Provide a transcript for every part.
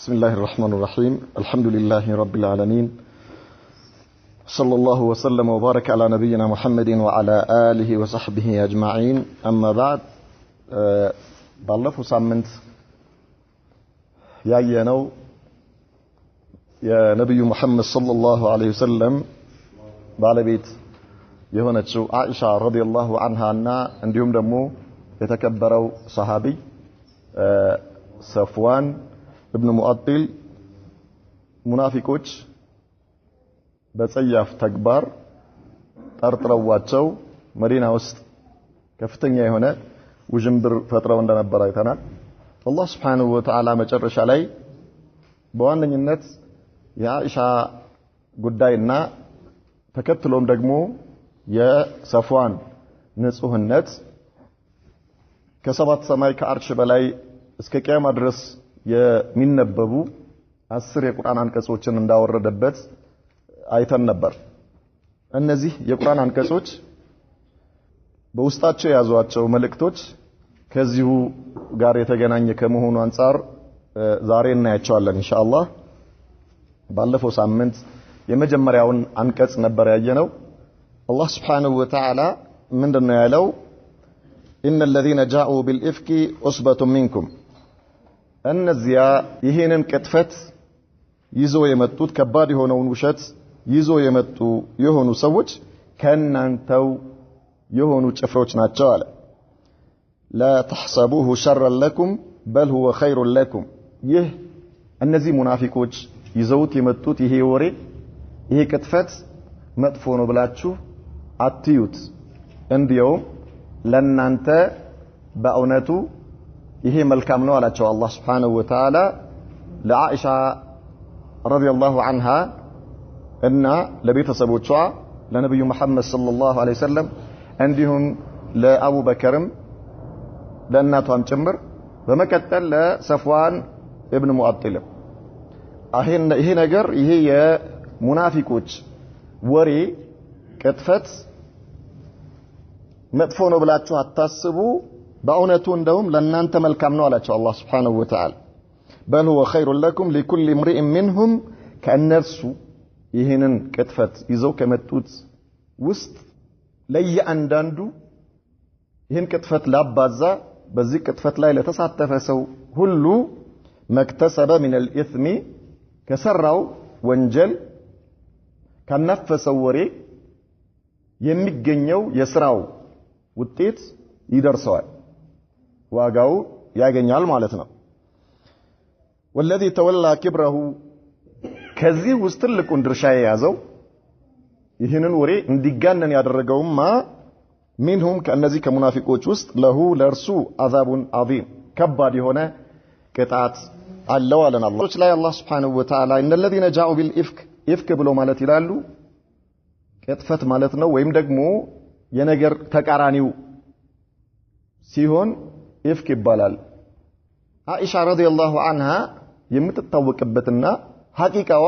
بسم الله الرحمن الرحيم الحمد لله رب العالمين صلى الله وسلم وبارك على نبينا محمد وعلى آله وصحبه أجمعين أما بعد ባለፈው ሳምንት ያየነው የነብዩ መሐመድ ሰለላሁ ዐለይሂ ወሰለም ባለቤት የሆነችው አኢሻ ረዲየላሁ ዐንሃና እንዲሁም ደግሞ የተከበረው ሰሃቢ ሰፍዋን ኢብኑ ሙአጢል ሙናፊቆች በጸያፍ ተግባር ጠርጥረዋቸው መዲና ውስጥ ከፍተኛ የሆነ ውጅንብር ፈጥረው እንደነበር አይተናል። አላህ Subhanahu Wa Ta'ala መጨረሻ ላይ በዋነኝነት የአኢሻ ጉዳይና ተከትሎም ደግሞ የሰፍዋን ንጹህነት ከሰባት ሰማይ ከአርሽ በላይ እስከ ቂያማ ድረስ የሚነበቡ 10 የቁርአን አንቀጾችን እንዳወረደበት አይተን ነበር። እነዚህ የቁርአን አንቀጾች በውስጣቸው ያዟቸው መልእክቶች ከዚሁ ጋር የተገናኘ ከመሆኑ አንፃር ዛሬ እናያቸዋለን ኢንሻአላህ። ባለፈው ሳምንት የመጀመሪያውን አንቀጽ ነበር ያየነው። አላህ Subhanahu Wa Ta'ala ምንድነው ያለው? إن الذين جاءوا بالإفك عصبة منكم እነዚያ ይሄንን ቅጥፈት ይዞ የመጡት ከባድ የሆነውን ውሸት ይዞ የመጡ የሆኑ ሰዎች ከናንተው የሆኑ ጭፍሮች ናቸው አለ። لا تحسبوه شرا لكم بل هو خير لكم ይህ እነዚህ ሙናፊቆች ይዘውት የመጡት ይሄ ወሬ ይሄ ቅጥፈት መጥፎ ነው ብላችሁ አትዩት፣ እንዲያውም ለናንተ በእውነቱ ይሄ መልካም ነው አላቸው አላህ Subhanahu Wa Ta'ala ለአኢሻ ረዲየላሁ ዐንሃ እና ለቤተሰቦቿ ለነብዩ መሐመድ ሰለላሁ ዐለይሂ ወሰለም እንዲሁም ለአቡ በከርም ለእናቷም ጭምር በመቀጠል ለሰፍዋን ኢብኑ ሙአጢል ይሄ ነገር ይሄ የሙናፊቆች ወሬ ቅጥፈት መጥፎ ነው ብላችሁ አታስቡ፣ በእውነቱ እንደውም ለእናንተ መልካም ነው አላቸው አላህ Subhanahu Wa Ta'ala بل هو خير لكم لكل امرئ منهم ከእነርሱ ይሄንን ቅጥፈት ይዘው ከመጡት ውስጥ ለየአንዳንዱ ይሄን ቅጥፈት ላባዛ በዚህ ቅጥፈት ላይ ለተሳተፈ ሰው ሁሉ መክተሰበ من الاثم ከሰራው ወንጀል ከነፈሰው ወሬ የሚገኘው የስራው ውጤት ይደርሰዋል፣ ዋጋው ያገኛል ማለት ነው። والذي تولى كبره ከዚህ ውስጥ ትልቁን ድርሻ የያዘው ይህንን ወሬ እንዲጋነን ያደረገውማ منهم ከነዚህ ከሙናፊቆች ውስጥ ለሁ ለርሱ አዛቡን عظيم ከባድ የሆነ ቅጣት አለው አለን አላህ ላይ አላህ Subhanahu Wa Ta'ala ان الذين جاءوا بالافك ifk ብሎ ማለት ይላሉ ቅጥፈት ማለት ነው፣ ወይም ደግሞ የነገር ተቃራኒው ሲሆን ifk ይባላል። አኢሻ ረዲየላሁ ዐንሃ የምትታወቅበትና ሐቂቃዋ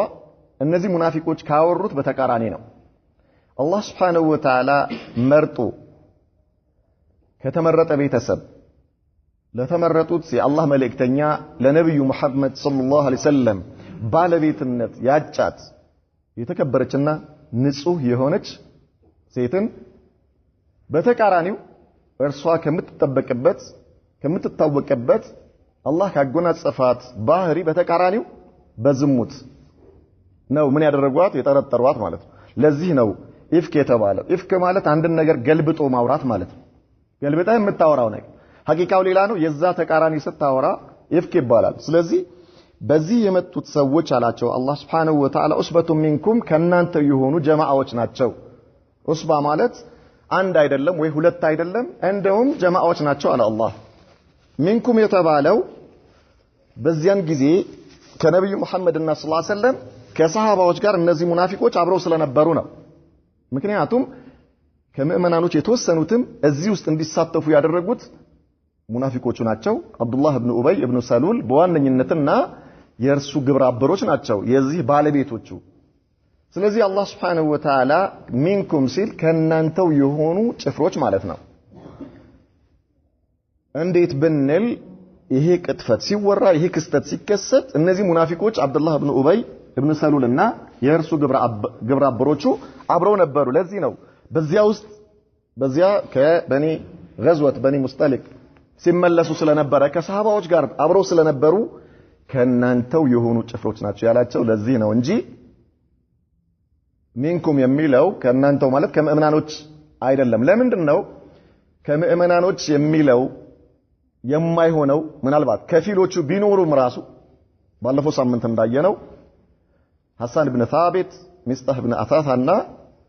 እነዚህ ሙናፊቆች ካወሩት በተቃራኒ ነው። አላህ Subhanahu Wa Ta'ala መርጦ ከተመረጠ ቤተሰብ ለተመረጡት የአላህ መልእክተኛ ለነብዩ መሐመድ ሰለላሁ ዐለይሂ ወሰለም ባለቤትነት ያጫት የተከበረችና ንጹህ የሆነች ሴትን በተቃራኒው እርሷ ከምትታወቅበት አላህ ካጎናጸፋት ባህሪ በተቃራኒው በዝሙት ነው ምን ያደረጓት የጠረጠሯት ማለት ነው። ለዚህ ነው ኢፍክ የተባለው። ኢፍክ ማለት አንድን ነገር ገልብጦ ማውራት ማለት ነው። ገልብጣ የምታወራው ነገር ሐቂቃው ሌላ ነው፣ የዛ ተቃራኒ ስታወራ ኢፍክ ይባላል። ስለዚህ በዚህ የመጡት ሰዎች አላቸው አላህ Subhanahu Wa Ta'ala ኡስበቱ ሚንኩም ከናንተ የሆኑ ጀማዓዎች ናቸው። ኡስባ ማለት አንድ አይደለም ወይ ሁለት አይደለም፣ እንደውም ጀማዓዎች ናቸው አለ አላህ። ሚንኩም የተባለው በዚያን ጊዜ ከነብዩ መሐመድና ሰለላሁ ዐለይሂ ወሰለም ከሰሃባዎች ጋር እነዚህ ሙናፊቆች አብረው ስለነበሩ ነው። ምክንያቱም ከሙእመናኖች የተወሰኑትም እዚህ ውስጥ እንዲሳተፉ ያደረጉት ሙናፊቆቹ ናቸው። አብዱላህ ኢብኑ ኡበይ ኢብኑ ሰሉል በዋነኝነትና የእርሱ ግብረ አበሮች ናቸው የዚህ ባለቤቶቹ። ስለዚህ አላህ Subhanahu Wa Ta'ala ሚንኩም ሲል ከናንተው የሆኑ ጭፍሮች ማለት ነው። እንዴት ብንል ይሄ ቅጥፈት ሲወራ ይሄ ክስተት ሲከሰት እነዚህ ሙናፊቆች አብዱላህ ኢብኑ ኡበይ ኢብኑ ሰሉልና የእርሱ ግብረ አበሮቹ አብረው ነበሩ። ለዚህ ነው በዚያ ከበኒ ገዝወት በኒ ሙስጠሊቅ ሲመለሱ ስለነበረ ከሰሃባዎች ጋር አብረው ስለነበሩ ከናንተው የሆኑ ጭፍሮች ናቸው ያላቸው ለዚህ ነው እንጂ ሚንኩም የሚለው ከናንተው ማለት ከምእመናኖች አይደለም። ለምንድን ነው ከምእመናኖች የሚለው የማይሆነው? ምናልባት ከፊሎቹ ቢኖሩም ራሱ ባለፈው ሳምንት እንዳየነው ሐሳን ኢብኑ ሳቢት ሚስጣህ ኢብኑ አሳሳና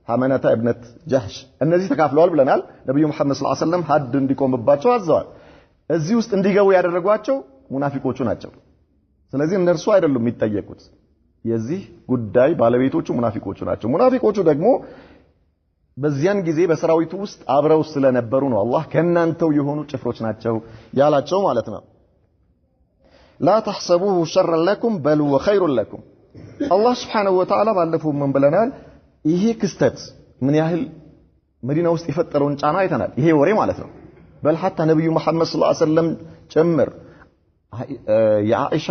ሐመናታ ኢብነት ጀህሽ እነዚህ ተካፍለዋል ብለናል። ነብዩ መሐመድ ሰለላሁ ዐለይሂ ወሰለም ሐድ እንዲቆምባቸው አዘዋል። እዚህ ውስጥ እንዲገቡ ያደረጓቸው ሙናፊቆቹ ናቸው። ስለዚህ እነርሱ አይደሉም የሚጠየቁት። የዚህ ጉዳይ ባለቤቶቹ ሙናፊቆቹ ናቸው። ሙናፊቆቹ ደግሞ በዚያን ጊዜ በሰራዊቱ ውስጥ አብረው ስለነበሩ ነው አላህ ከናንተው የሆኑ ጭፍሮች ናቸው ያላቸው ማለት ነው። ላ ተሕሰቡሁ ሸረን ለኩም በል ሁወ ኸይሩን ለኩም። አላህ ሱብሓነሁ ወተዓላ ባለፈው ምን ብለናል? ይሄ ክስተት ምን ያህል መዲና ውስጥ የፈጠረውን ጫና አይተናል። ይሄ ወሬ ማለት ነው። በል ሐታ ነብዩ መሐመድ ሰለላሁ ዐለይሂ ወሰለም ጭምር የአኢሻ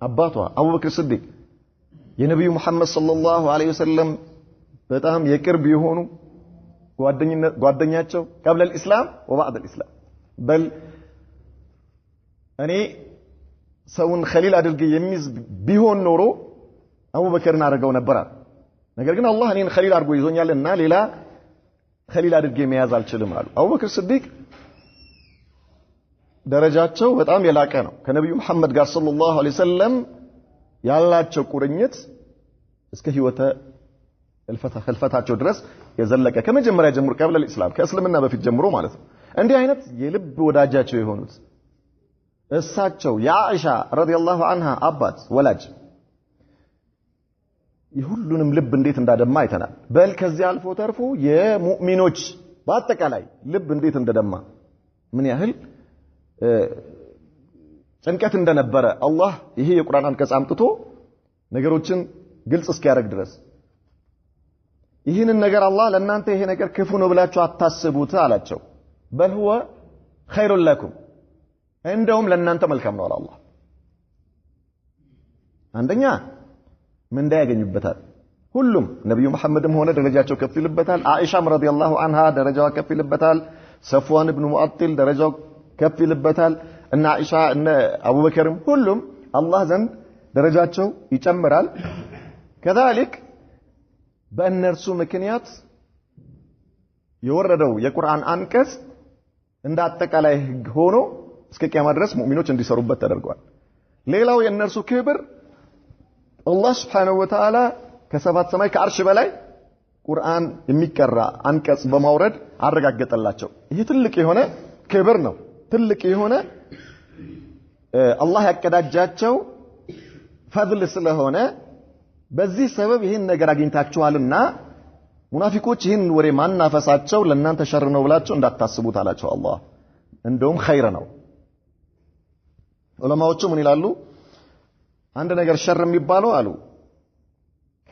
አባቷ አቡበክር ስዲቅ የነብዩ መሐመድ ሰለላሁ ዐለይሂ ወሰለም በጣም የቅርብ የሆኑ ጓደኛቸው قبل الاسلام وبعد الاسلام በል እኔ ሰውን ኸሊል አድርጌ የሚይዝ ቢሆን ኖሮ አቡበክርን አድርገው ነበር። ነገር ግን አላህ እኔን ኸሊል አድርጎ ይዞኛልና ሌላ ኸሊል አድርጌ መያዝ አልችልም አሉ። አቡበክር ስዲቅ ደረጃቸው በጣም የላቀ ነው። ከነብዩ መሐመድ ጋር ሰለላሁ ዐለይሂ ወሰለም ያላቸው ቁርኝት እስከ ህይወተ ህልፈታቸው ድረስ የዘለቀ ከመጀመሪያ ጀምሮ قبل الاسلام ከእስልምና በፊት ጀምሮ ማለት ነው። እንዲህ አይነት የልብ ወዳጃቸው የሆኑት እሳቸው የአኢሻ ረዲየላሁ ዐንሃ አባት ወላጅ የሁሉንም ልብ እንዴት እንዳደማ አይተናል። በል ከዚህ አልፎ ተርፎ የሙእሚኖች በአጠቃላይ ልብ እንዴት እንደደማ ምን ያህል ጭንቀት እንደነበረ አላህ ይሄ የቁርአን አንቀጽ አምጥቶ ነገሮችን ግልጽ እስኪያደርግ ድረስ ይህንን ነገር አላህ ለእናንተ ይሄ ነገር ክፉ ነው ብላችሁ አታስቡት አላቸው። በል ሁወ ኸይሩን ለኩም እንደውም ለእናንተ መልካም ነው አላህ። አንደኛ ምንዳ ያገኙበታል። ሁሉም ነብዩ መሐመድም ሆነ ደረጃቸው ከፍ ይልበታል። አኢሻም ረዲየላሁ ዐንሃ ደረጃዋ ከፍ ይልበታል። ሰፍዋን ኢብኑ ሙአጢል ደረጃው ከፍ ይልበታል። እና አኢሻ እና አቡበከርም ሁሉም አላህ ዘንድ ደረጃቸው ይጨምራል። ከዛልክ በእነርሱ ምክንያት የወረደው የቁርአን አንቀጽ እንደ አጠቃላይ ህግ ሆኖ እስከ ቂያማ ድረስ ሙእሚኖች እንዲሰሩበት ተደርጓል። ሌላው የእነርሱ ክብር አላህ Subhanahu Wa Ta'ala ከሰባት ሰማይ ከአርሽ በላይ ቁርአን የሚቀራ አንቀጽ በማውረድ አረጋገጠላቸው። ይሄ ትልቅ የሆነ ክብር ነው። ትልቅ የሆነ አላህ ያቀዳጃቸው ፈድል ስለሆነ በዚህ ሰበብ ይህን ነገር አግኝታችኋልና ሙናፊቆች ይህን ወሬ ማናፈሳቸው ለእናንተ ሸር ነው ብላችሁ እንዳታስቡት አላቸው አላህ። እንደውም ኸይር ነው። ዑለማዎቹ ምን ይላሉ? አንድ ነገር ሸር የሚባለው አሉ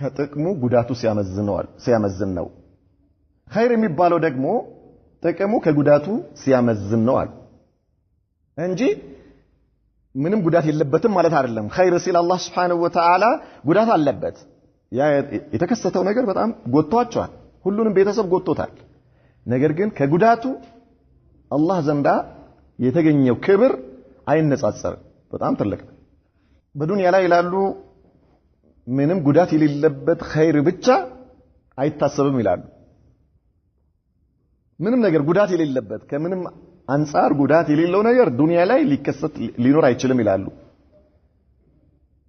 ከጥቅሙ ጉዳቱ ሲያመዝን ነው። ኸይር የሚባለው ደግሞ ጥቅሙ ከጉዳቱ ሲያመዝን ነው አሉ እንጂ ምንም ጉዳት የለበትም ማለት አይደለም። ኸይር ሲል አላህ Subhanahu Wa Ta'ala ጉዳት አለበት። ያ የተከሰተው ነገር በጣም ጎቷቸዋል። ሁሉንም ቤተሰብ ጎቶታል። ነገር ግን ከጉዳቱ አላህ ዘንዳ የተገኘው ክብር አይነጻጸርም። በጣም ትልቅ ነው። በዱንያ ላይ ይላሉ ምንም ጉዳት የሌለበት ኸይር ብቻ አይታሰብም ይላሉ። ምንም ነገር ጉዳት የሌለበት ከምንም አንፃር ጉዳት የሌለው ነገር ዱንያ ላይ ሊከሰት ሊኖር አይችልም ይላሉ።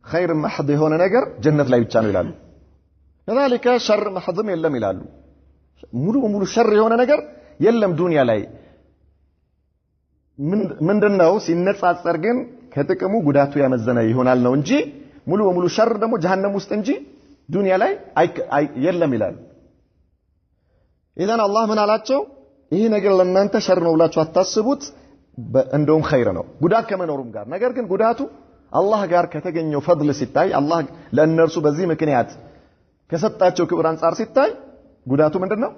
ኸይር መሐድ የሆነ ነገር ጀነት ላይ ብቻ ነው ይላሉ። ከዛልከ ሸር መሐድም የለም ይላሉ። ሙሉ በሙሉ ሸር የሆነ ነገር የለም ዱንያ ላይ። ምንድነው ሲነጻጸር ግን ከጥቅሙ ጉዳቱ ያመዘነ ይሆናል ነው እንጂ ሙሉ በሙሉ ሸር ደግሞ ጀሃነም ውስጥ እንጂ ዱንያ ላይ የለም ይላሉ። ኢዘን አላህ ምን አላቸው? ይሄ ነገር ለእናንተ ሸር ነው ብላችሁ አታስቡት፣ እንደውም ኸይር ነው ጉዳት ከመኖሩም ጋር። ነገር ግን ጉዳቱ አላህ ጋር ከተገኘው ፈድል ሲታይ አላህ ለእነርሱ በዚህ ምክንያት ከሰጣቸው ክብር አንፃር ሲታይ ጉዳቱ ምንድነው?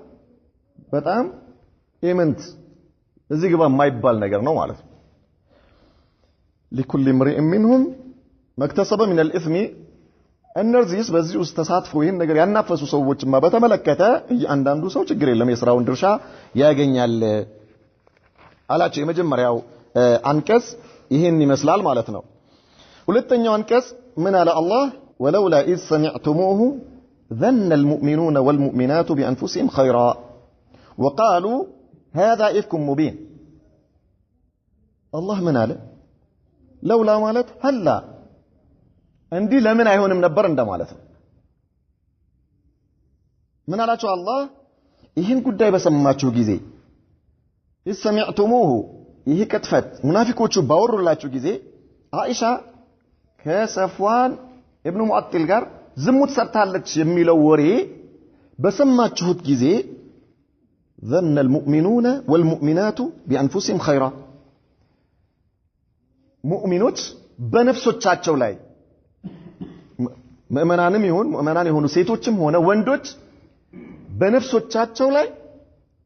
በጣም ኢምንት እዚህ ግባ የማይባል ነገር ነው ማለት ነው። لكل امرئ منهم ما اكتسب من الإثم እነርዚህስ በዚህ ውስጥ ተሳትፎ ይሄን ነገር ያናፈሱ ሰዎችማ በተመለከተ እያንዳንዱ ሰው ችግር የለም የሥራውን ድርሻ ያገኛል አላቸው። የመጀመሪያው አንቀጽ ይሄን ይመስላል ማለት ነው። ሁለተኛው አንቀጽ ምን አለ አላህ ولولا إذ سمعتموه ظن المؤمنون والمؤمنات بأنفسهم خيرا وقالوا هذا إفك مبين الله من አለ لولا ማለት هلا እንዲህ ለምን አይሆንም ነበር እንደማለት ነው። ምን አላችሁ አላህ ይህን ጉዳይ በሰማችሁ ጊዜ ይሰሚዕቱሙሁ ይህ ቅጥፈት ሙናፊቆቹ ባወሩላችሁ ጊዜ አይሻ ከሰፍዋን ኢብኑ ሙአጥል ጋር ዝሙት ሰርታለች የሚለው ወሬ በሰማችሁት ጊዜ ظن المؤمنون والمؤمنات بأنفسهم خيرا ሙእሚኖች በነፍሶቻቸው ላይ ምእመናንም ይሁን ምእመናን የሆኑ ሴቶችም ሆነ ወንዶች በነፍሶቻቸው ላይ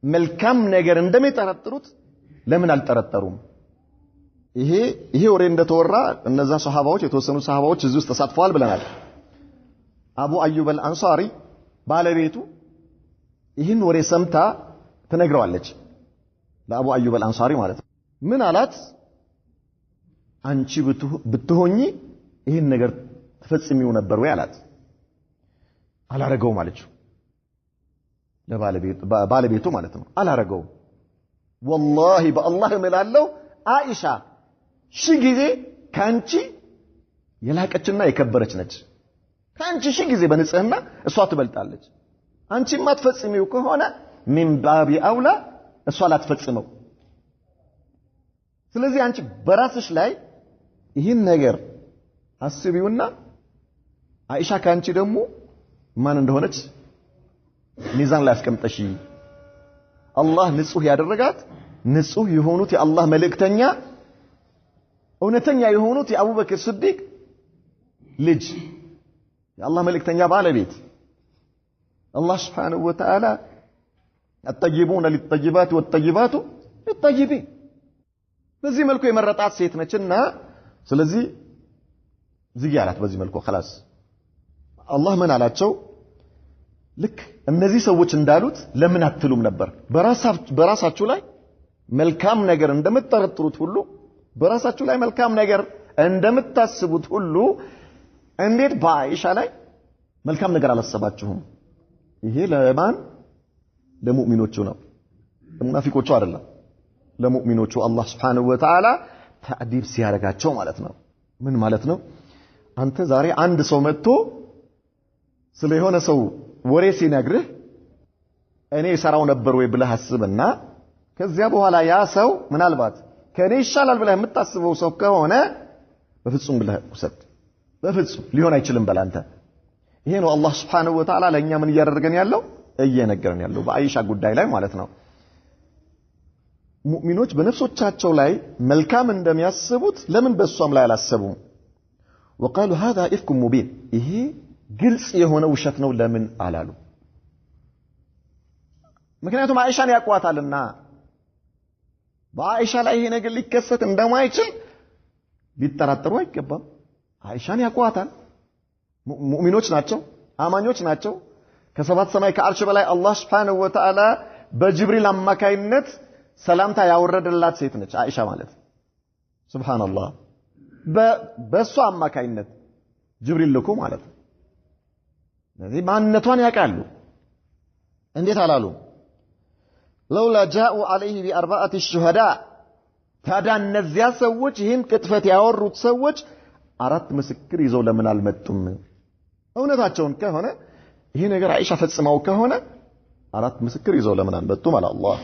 መልካም ነገር እንደሚጠረጥሩት ለምን አልጠረጠሩም? ይሄ ወሬ እንደተወራ እነዛ ሱሐባዎች የተወሰኑ ሱሐባዎች እዚህ ውስጥ ተሳትፈዋል ብለናል። አቡ አዩብ አልአንሳሪ ባለቤቱ ይህን ወሬ ሰምታ ትነግረዋለች ለአቡ አዩብ አልአንሳሪ ማለት ነው። ምን አላት? አንቺ ብትሆኚ ይህን ነገር ተፈጽሚው ነበር ወይ አላት። አላረገውም አለችው። ለባለቤቱ ማለት ነው። አላረገውም ወላሂ በአላህ እምላለሁ አይሻ ሺህ ጊዜ ካንቺ የላቀችና የከበረች ነች። ካንቺ ሺህ ጊዜ በንጽህና እሷ ትበልጣለች። አንቺ ማትፈጽሚው ከሆነ ሚን ባቢ አውላ እሷ ላትፈጽመው። ስለዚህ አንቺ በራስሽ ላይ ይህን ነገር አስቢውና አይሻ ካንቺ ደግሞ ማን እንደሆነች ሚዛን ላይ አስቀምጠሽ አላህ ንጹህ ያደረጋት ንጹህ የሆኑት የአላህ መልእክተኛ እውነተኛ የሆኑት የአቡበክር ስዲቅ ልጅ የአላህ መልእክተኛ ባለቤት አላህ Subhanahu Wa Ta'ala الطيبون للطيبات والطيبات للطيبين በዚህ መልኩ የመረጣት ሴት ነችና ስለዚህ ዝጊያላት በዚህ መልኩ خلاص አላህ ምን አላቸው ልክ እነዚህ ሰዎች እንዳሉት ለምን አትሉም ነበር በራሳችሁ ላይ መልካም ነገር እንደምትጠረጥሩት ሁሉ በራሳችሁ ላይ መልካም ነገር እንደምታስቡት ሁሉ እንዴት በአይሻ ላይ መልካም ነገር አላሰባችሁም? ይሄ ለማን ለሙእሚኖቹ ነው ለሙናፊቆቹ አይደለም ለሙእሚኖቹ አላህ Subhanahu Wa Ta'ala ተዕዲብ ሲያረጋቸው ማለት ነው። ምን ማለት ነው? አንተ ዛሬ አንድ ሰው መጥቶ ስለ የሆነ ሰው ወሬ ሲነግርህ እኔ ሰራው ነበር ወይ ብለህ አስብና ከዚያ በኋላ ያ ሰው ምናልባት ከኔ ይሻላል ብለህ የምታስበው ሰው ከሆነ በፍጹም ብለህ ውሰድ። በፍጹም ሊሆን አይችልም በላንተ። ይሄ ነው አላህ Subhanahu Wa Ta'ala ለኛ ምን እያደረገን ያለው እየነገረን ያለው በአይሻ ጉዳይ ላይ ማለት ነው። ሙእሚኖች በነፍሶቻቸው ላይ መልካም እንደሚያስቡት ለምን በሷም ላይ አላሰቡም? وقالوا هذا إفك مبين ይሄ ግልጽ የሆነ ውሸት ነው ለምን አላሉ? ምክንያቱም አይሻን ያቋታልና በአይሻ ላይ ይሄ ነገር ሊከሰት እንደማይችል ሊጠራጠሩ አይገባም። አይሻን ያቋታል። ሙእሚኖች ናቸው፣ አማኞች ናቸው። ከሰባት ሰማይ ከአርሽ በላይ አላህ Subhanahu Wa Ta'ala በጅብሪል አማካይነት ሰላምታ ያወረደላት ሴት ነች አይሻ ማለት ሱብሃንአላህ። በሷ አማካይነት ጅብሪል ልኮ ማለት ነው። ስለዚህ ማንነቷን ያውቃሉ። እንዴት አላሉ? لولا جاءوا عليه بأربعة الشهداء ታዲያ እነዚያ ሰዎች ይህን ቅጥፈት ያወሩት ሰዎች አራት ምስክር ይዘው ለምን አልመጡም? እውነታቸውን ከሆነ ይሄ ነገር አይሻ ፈጽመው ከሆነ አራት ምስክር ይዘው ለምን አልመጡም? አለ አላህ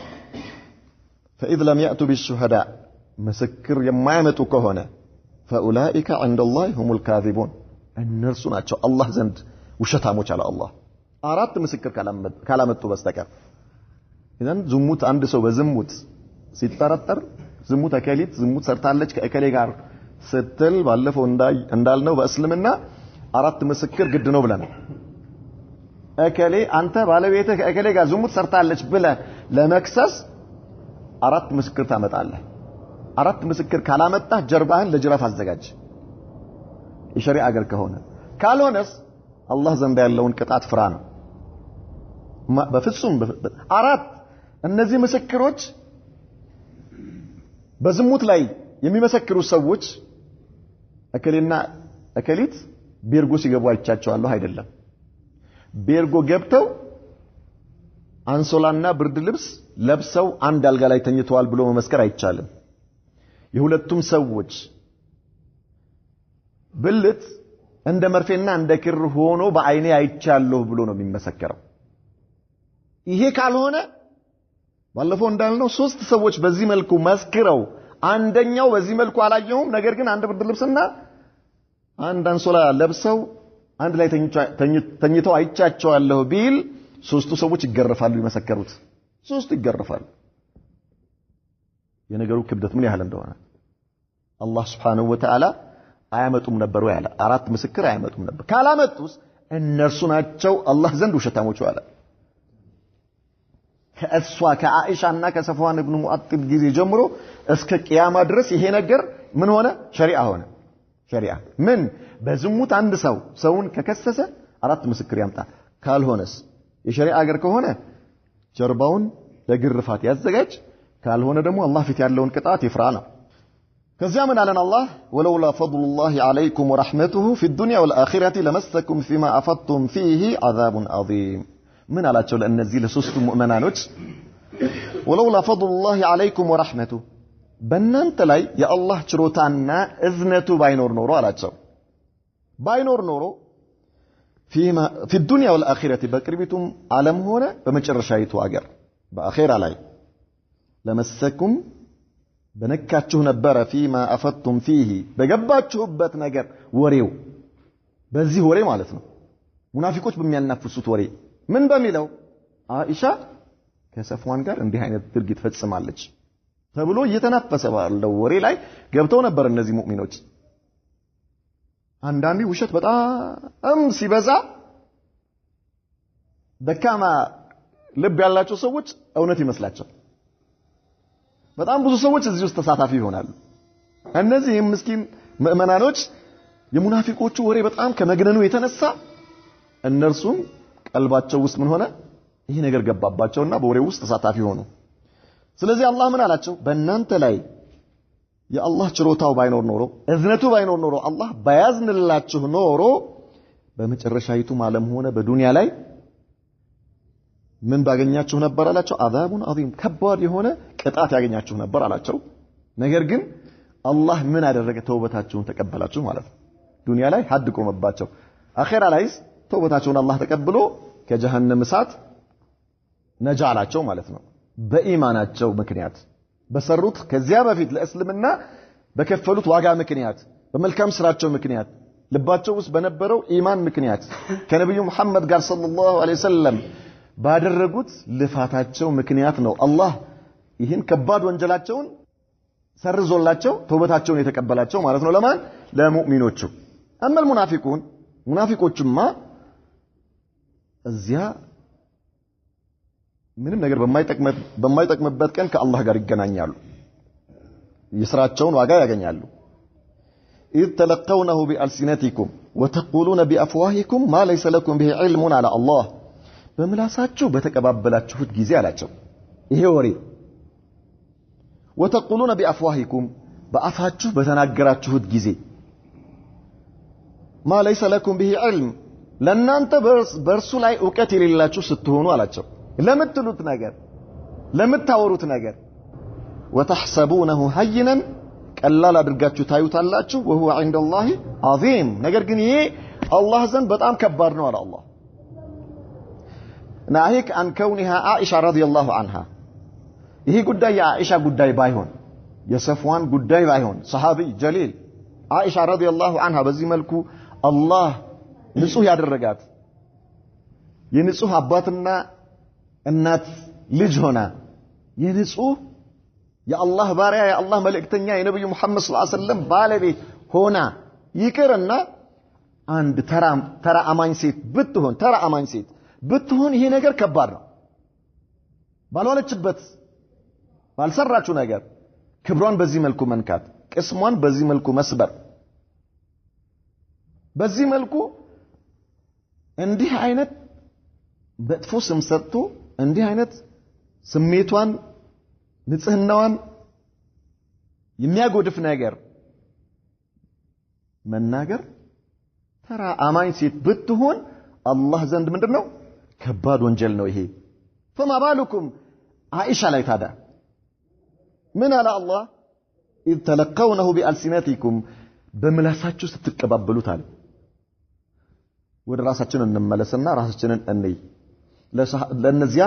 فإذ لم يأتوا بالشهداء مسكر የማያመጡ ከሆነ فأولئك عند الله هم الكاذبون እነርሱ ናቸው አላህ ዘንድ ውሸታሞች አለ አላህ አራት ምስክር ካላመጡ በስተቀር። ኢዘን ዝሙት አንድ ሰው በዝሙት ሲጠረጠር ዝሙት አከሊት ዝሙት ሰርታለች ከእከሌ ጋር ስትል ባለፈው እንዳልነው በእስልምና አራት ምስክር ግድ ነው ብለናል። እከሌ አንተ ባለቤትህ ከእከሌ ጋር ዝሙት ሰርታለች ብለህ ለመክሰስ አራት ምስክር ታመጣለህ። አራት ምስክር ካላመጣ ጀርባህን ለጅራፍ አዘጋጅ የሸሪዓ አገር ከሆነ ካልሆነስ አላህ ዘንድ ያለውን ቅጣት ፍራ ነው በፍጹም አራት እነዚህ ምስክሮች በዝሙት ላይ የሚመሰክሩ ሰዎች እከሌና እከሊት ቤርጎ ሲገቡ አይቻቸዋለሁ አይደለም ቤርጎ ገብተው አንሶላና ብርድ ልብስ ለብሰው አንድ አልጋ ላይ ተኝተዋል ብሎ መመስከር አይቻልም የሁለቱም ሰዎች ብልት እንደ መርፌና እንደ ክር ሆኖ በአይኔ አይቻለሁ ብሎ ነው የሚመሰከረው ይሄ ካልሆነ ባለፈው እንዳልነው ሶስት ሰዎች በዚህ መልኩ መስክረው አንደኛው በዚህ መልኩ አላየውም ነገር ግን አንድ ብርድ ልብስና አንድ አንሶላ ለብሰው አንድ ላይ ተኝተው አይቻቸዋለሁ ቢል ሶስቱ ሰዎች ይገረፋሉ ይመሰከሩት ሶስቱ ይገረፋሉ የነገሩ ክብደት ምን ያህል እንደሆነ አላህ Subhanahu Wa Ta'ala አያመጡም ነበር ያለ አራት ምስክር አያመጡም ነበር ካላመጡስ እነርሱ ናቸው አላህ ዘንድ ውሸታሞች አለ ከእሷ ከአኢሻና ከሰፍዋን ኢብኑ ሙአጥል ጊዜ ጀምሮ እስከ ቂያማ ድረስ ይሄ ነገር ምን ሆነ ሸሪዓ ሆነ ሸሪዓ ምን በዝሙት አንድ ሰውን ከከሰሰ አራት ምስክር ያምጣ ካልሆነስ የሸሪዓ አገር ከሆነ ጀርባውን ለግርፋት ያዘጋጅ ካልሆነ ደግሞ አላህ ፊት ያለውን ቅጣት ይፍራ ነው ከዚያ ምን አለን አላህ ወለውላ ፈድሉላሂ ዐለይኩም ወረሕመቱሁ ፊዱንያ ወልአኺረቲ ለመሰኩም ፊማ አፈድቱም ፊሂ ዐዛቡን ዐዚም ምን አላቸው ለእነዚህ ለሶስቱ ሙእመናኖች ወለውላ ፈድሉላሂ ዐለይኩም ወረሕመቱሁ በእናንተ ላይ የአላህ ችሮታና እዝነቱ ባይኖር ኖሮ አላቸው ባይኖር ኖሮ في الدنيا والآخرة بقربتم عالم هنا بمجرشايتو أجر بآخرة لاي لمسكم بنكاتشو نبرة فيما أفدتم فيه بجباتشو بات نجر وريو بزي وري مالتنا منافقوش بميان نفسوت وري من بميلو عائشة كسفوان قال اندي هاي ترقي تفتس مالج تبلو يتنفس لو وري لاي جبتو نبر النزي مؤمنوش አንዳንዴ ውሸት በጣም ሲበዛ ደካማ ልብ ያላቸው ሰዎች እውነት ይመስላቸው በጣም ብዙ ሰዎች እዚህ ውስጥ ተሳታፊ ይሆናሉ እነዚህ ምስኪን ምእመናኖች የሙናፊቆቹ ወሬ በጣም ከመግነኑ የተነሳ እነርሱም ቀልባቸው ውስጥ ምን ሆነ ይሄ ነገር ገባባቸውና በወሬ ውስጥ ተሳታፊ ሆኑ ስለዚህ አላህ ምን አላቸው በእናንተ ላይ የአላህ ችሮታው ባይኖር ኖሮ እዝነቱ ባይኖር ኖሮ አላህ ባያዝንላችሁ ኖሮ በመጨረሻይቱ ዓለም ሆነ በዱንያ ላይ ምን ባገኛችሁ ነበር አላቸው አዛቡን አዚም ከባድ የሆነ ቅጣት ያገኛችሁ ነበር አላቸው ነገር ግን አላህ ምን አደረገ ተውበታችሁን ተቀበላችሁ ማለት ነው ዱንያ ላይ ሐድ ቆመባቸው አኺራ ላይስ ተውበታችሁን አላህ ተቀብሎ ከጀሃነም እሳት ነጃ አላቸው ማለት ነው በኢማናቸው ምክንያት በሰሩት ከዚያ በፊት ለእስልምና በከፈሉት ዋጋ ምክንያት በመልካም ስራቸው ምክንያት ልባቸው ውስጥ በነበረው ኢማን ምክንያት ከነብዩ መሐመድ ጋር ሰለላሁ ዐለይሂ ወሰለም ባደረጉት ልፋታቸው ምክንያት ነው አላህ ይህን ከባድ ወንጀላቸውን ሰርዞላቸው ተውበታቸውን የተቀበላቸው ማለት ነው ለማን ለሙእሚኖቹ አመል ሙናፊቆቹማ እዚያ ምንም ነገር በማይጠቅምበት ቀን ከአላህ ጋር ይገናኛሉ የሥራቸውን ዋጋ ያገኛሉ إذ تلقونه بألسنتكم وتقولون بأفواهكم ما ليس لكم به علم على الله በምላሳችሁ በተቀባበላችሁት ጊዜ አላቸው ይሄ ወሬ وتقولون بأفواهكم በአፋችሁ በተናገራችሁት ጊዜ ما ليس لكم به علم ለእናንተ በእርሱ ላይ ዕውቀት የሌላችሁ ስትሆኑ አላቸው ለምትሉት ነገር ለምታወሩት ነገር وتحسبونه هينا ቀላል አድርጋችሁ ታዩታላችሁ وهو عند الله عظيم ነገር ግን ይሄ አላህ ዘንድ በጣም ከባድ ነው አለ አላህ ናሂክ አን ከውኒሃ አኢሻ ረዲየላሁ ዐንሃ ይሄ ጉዳይ የአኢሻ ጉዳይ ባይሆን የሰፍዋን ጉዳይ ባይሆን ሰሃቢ ጀሊል አኢሻ ረዲየላሁ ዐንሃ በዚህ መልኩ አላህ ንጹህ ያደረጋት የንጹህ አባትና እናት ልጅ ሆና የንጹህ የአላህ ባሪያ የአላህ መልእክተኛ የነብዩ መሐመድ ሰለላሁ ዐለይሂ ወሰለም ባለቤት ሆና ይቅርና አንድ ተራ አማኝ ሴት ብትሆን ይሄ ነገር ከባድ ነው ባልዋለችበት ባልሰራችው ነገር ክብሯን በዚህ መልኩ መንካት፣ ቅስሟን በዚህ መልኩ መስበር፣ በዚህ መልኩ እንዲህ አይነት በጥፎ ስም ሰጥቶ እንዲህ አይነት ስሜቷን ንጽህናዋን የሚያጎድፍ ነገር መናገር ተራ አማኝ ሴት ብትሆን አላህ ዘንድ ምንድነው ከባድ ወንጀል ነው ይሄ። فما بالكم عائشة ላይ ታዲያ ምን አለ አላህ إذ تلقونه بألسنتكم በምላሳችሁ ስትቀባበሉት አለ። ወደ ራሳችን እንመለስና ራሳችንን እንይ። ለነዚያ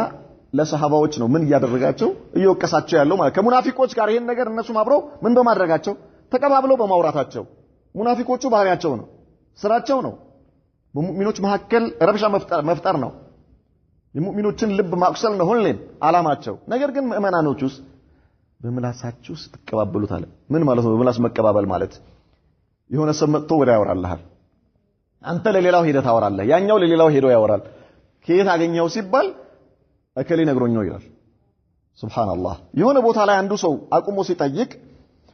ለሰሃባዎች ነው ምን ያደረጋቸው እየወቀሳቸው ያለው ማለት ከሙናፊቆች ጋር ይሄን ነገር እነሱም አብረው ምን በማድረጋቸው ተቀባብለው በማውራታቸው። ሙናፊቆቹ ባህሪያቸው ነው፣ ስራቸው ነው። በሙእሚኖች መካከል ረብሻ መፍጠር ነው። የሙእሚኖችን ልብ ማቁሰል ነው ሁሌም አላማቸው። ነገር ግን ምእመናኖቹስ በምላሳቸው ስትቀባበሉት አለ። ምን ማለት ነው በምላስ መቀባበል ማለት? የሆነ ሰው መጥቶ ወደ ያወራልሃል፣ አንተ ለሌላው ሄደህ ታወራለህ፣ ያኛው ለሌላው ሄዶ ያወራል። ከየት አገኘው ሲባል እከሌ ነግሮኝ ነው ይላል። ሱብሃንአላህ። የሆነ ቦታ ላይ አንዱ ሰው አቁሞ ሲጠይቅ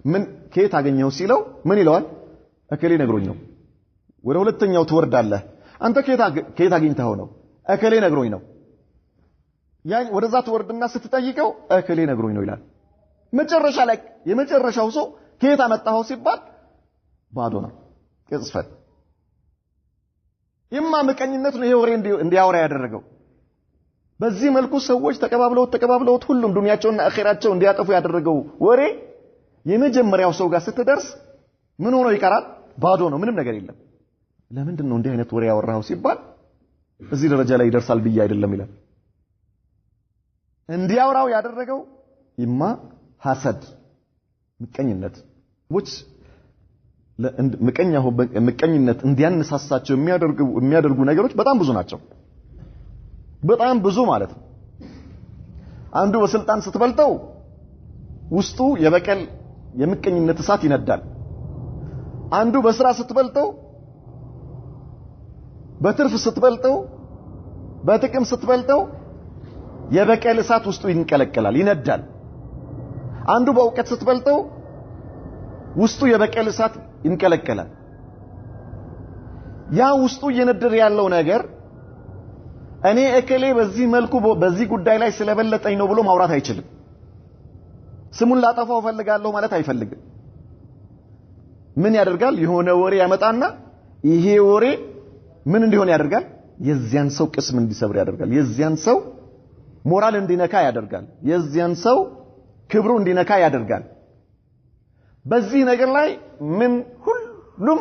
ምን ከየት አገኘው ሲለው ምን ይለዋል? እከሌ ነግሮኝ ነው። ወደ ሁለተኛው ትወርዳለህ። አንተ ከየት አግኝተኸው ነው? እከሌ ነግሮኝ ነው። ያን ወደዛ ትወርድና ስትጠይቀው እከሌ ነግሮኝ ነው ይላል። መጨረሻ ላይ የመጨረሻው ሰው ከየት አመጣኸው ሲባል ባዶ ነው፣ ቅጽፈት። ኢማ ምቀኝነት ነው ይሄ ወሬ እንዲያወራ ያደረገው። በዚህ መልኩ ሰዎች ተቀባብለውት ሁሉም ዱንያቸውና አኺራቸው እንዲያጠፉ ያደረገው ወሬ የመጀመሪያው ሰው ጋር ስትደርስ ምን ሆኖ ይቀራል? ባዶ ነው፣ ምንም ነገር የለም። ለምንድን ነው እንዲህ አይነት ወሬ ያወራው ሲባል እዚህ ደረጃ ላይ ይደርሳል ብዬ አይደለም ይላል። እንዲያወራው ያደረገው ኢማ ሐሰድ ምቀኝነት ምቀኝነት እንዲያነሳሳቸው የሚያደርጉ ነገሮች በጣም ብዙ ናቸው። በጣም ብዙ ማለት ነው። አንዱ በስልጣን ስትበልጠው ውስጡ የበቀል የምቀኝነት እሳት ይነዳል። አንዱ በስራ ስትበልጠው፣ በትርፍ ስትበልጠው፣ በጥቅም ስትበልጠው የበቀል እሳት ውስጡ ይንቀለቀላል፣ ይነዳል። አንዱ በእውቀት ስትበልጠው ውስጡ የበቀል እሳት ይንቀለቀላል። ያ ውስጡ እየነደረ ያለው ነገር እኔ እከሌ በዚህ መልኩ በዚህ ጉዳይ ላይ ስለበለጠኝ ነው ብሎ ማውራት አይችልም። ስሙን ላጠፋው ፈልጋለሁ ማለት አይፈልግም። ምን ያደርጋል? የሆነ ወሬ ያመጣና ይሄ ወሬ ምን እንዲሆን ያደርጋል? የዚያን ሰው ቅስም እንዲሰብር ያደርጋል። የዚያን ሰው ሞራል እንዲነካ ያደርጋል። የዚያን ሰው ክብሩ እንዲነካ ያደርጋል። በዚህ ነገር ላይ ምን ሁሉም